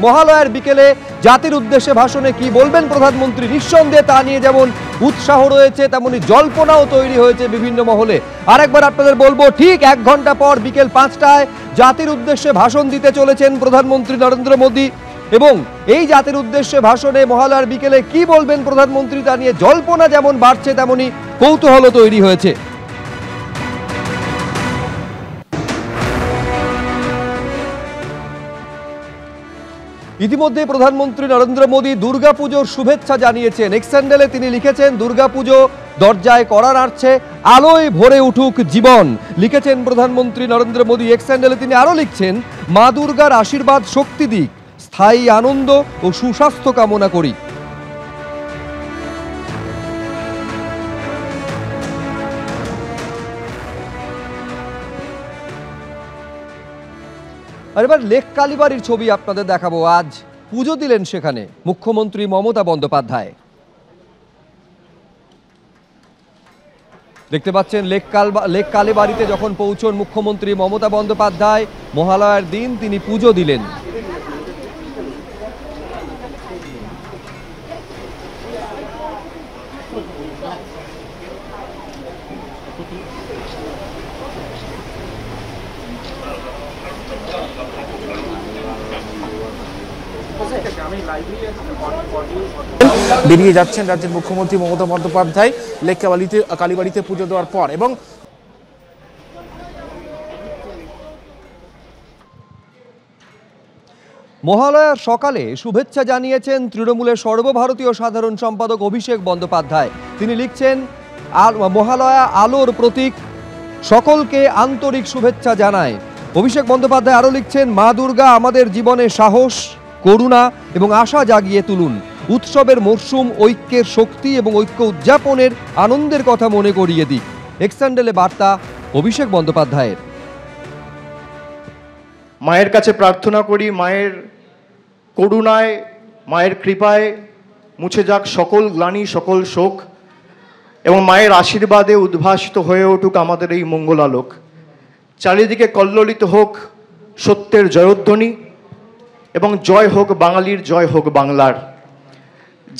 মহালয়ার বিকেলে জাতির উদ্দেশ্যে ভাষণে কি বলবেন প্রধানমন্ত্রী, নিঃসন্দেহে তা নিয়ে যেমন উৎসাহ রয়েছে তেমনি জল্পনাও তৈরি হয়েছে বিভিন্ন মহলে। আরেকবার আপনাদের বলবো, ঠিক 1 ঘন্টা পর বিকেল 5টায় জাতির উদ্দেশ্যে ভাষণ দিতে চলেছেন প্রধানমন্ত্রী নরেন্দ্র মোদী এবং এই জাতির উদ্দেশ্যে ভাষণে মহালয়ার বিকেলে কি বলবেন প্রধানমন্ত্রী তা নিয়ে জল্পনা যেমন বাড়ছে তেমনি কৌতূহল তৈরি হয়েছে। ইতিমধ্যে প্রধানমন্ত্রী নরেন্দ্র মোদী দুর্গাপুজোর শুভেচ্ছা জানিয়েছেন। এক্স হ্যান্ডেলে তিনি লিখেছেন, দুর্গাপুজো দরজায় কড়া নাড়ছে, আলোয় ভরে উঠুক জীবন। লিখেছেন প্রধানমন্ত্রী নরেন্দ্র মোদী। এক্স হ্যান্ডেলে তিনি আরো লিখছেন, মা দুর্গার আশীর্বাদ শক্তি দিক, স্থায়ী আনন্দ ও সুস্বাস্থ্য কামনা করি। আর এবার লেক কালীবাড়ির ছবি আপনাদের দেখাবো। আজ পুজো দিলেন সেখানে মুখ্যমন্ত্রী মমতা বন্দ্যোপাধ্যায়। দেখতে পাচ্ছেন লেক কালীবাড়িতে যখন পৌঁছন মুখ্যমন্ত্রী মমতা বন্দ্যোপাধ্যায়, মহালয়ার দিন তিনি পুজো দিলেন। বেরিয়ে যাচ্ছেন রাজ্যের মুখ্যমন্ত্রী মমতা বন্দ্যোপাধ্যায় লেক কালীবাড়িতে পুজো দেওয়ার পর। এবং মহালয়ার সকালে শুভেচ্ছা জানিয়েছেন তৃণমূলের সর্বভারতীয় সাধারণ সম্পাদক অভিষেক বন্দ্যোপাধ্যায়। তিনি লিখছেন, মহালয়া আলোর প্রতীক, সকলকে আন্তরিক শুভেচ্ছা জানায়। অভিষেক বন্দ্যোপাধ্যায় আরো লিখছেন, মা দুর্গা আমাদের জীবনে সাহস, করুণা এবং আশা জাগিয়ে তুলুন। উৎসবের মরশুম ঐক্যের শক্তি এবং ঐক্য উদযাপনের আনন্দের কথা মনে করিয়ে দিক। এক্স হ্যান্ডেলে বার্তা অভিষেক বন্দ্যোপাধ্যায়ের। মায়ের কাছে প্রার্থনা করি, মায়ের করুণায়, মায়ের কৃপায় মুছে যাক সকল গ্লানি, সকল শোক এবং মায়ের আশীর্বাদে উদ্ভাসিত হয়ে উঠুক আমাদের এই মঙ্গলালোক। চারিদিকে কল্লোলিত হোক সত্যের জয়ধ্বনি এবং জয় হোক বাঙালির, জয় হোক বাংলার।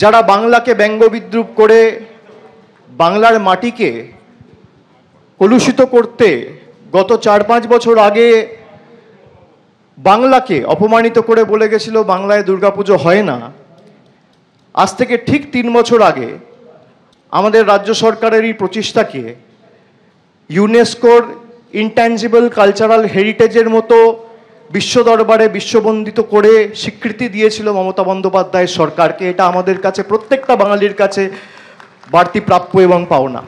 যারা বাংলাকে ব্যঙ্গ বিদ্রুপ করে বাংলার মাটিকে কলুষিত করতে গত 4-5 বছর আগে বাংলাকে অপমানিত করে বলে গেছিল বাংলায় দুর্গাপুজো হয় না, আজ থেকে ঠিক 3 বছর আগে আমাদের রাজ্য সরকারের এই প্রচেষ্টাকে ইউনেস্কোর ইনট্যাঞ্জিবল কালচারাল হেরিটেজের মতো বিশ্ব দরবারে বিশ্ববন্দিত করে স্বীকৃতি দিয়েছিল মমতা বন্দ্যোপাধ্যায়ের সরকারকে। এটা আমাদের কাছে, প্রত্যেকটা বাঙালির কাছে বাড়তি প্রাপ্য এবং পাওনা।